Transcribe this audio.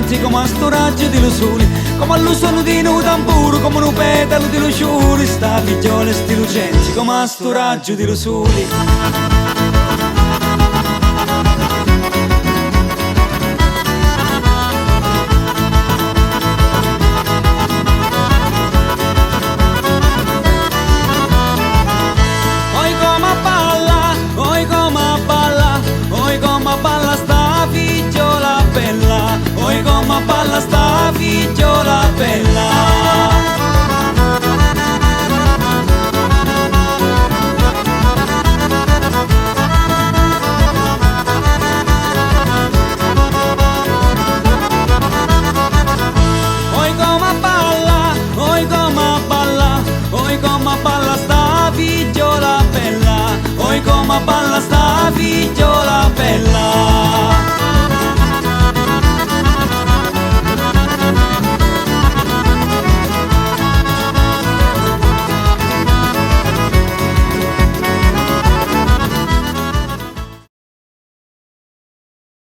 lucenti come a sto raggio di lo sole, come allo suono di un tamburo, come un petalo di lo sciuri. Sta figliola sti lucenti come a sto raggio di lo sole. Balla sta figliola bella. Oi come balla, oi come balla, oi come balla sta figliola bella, oi come balla sta figliola bella.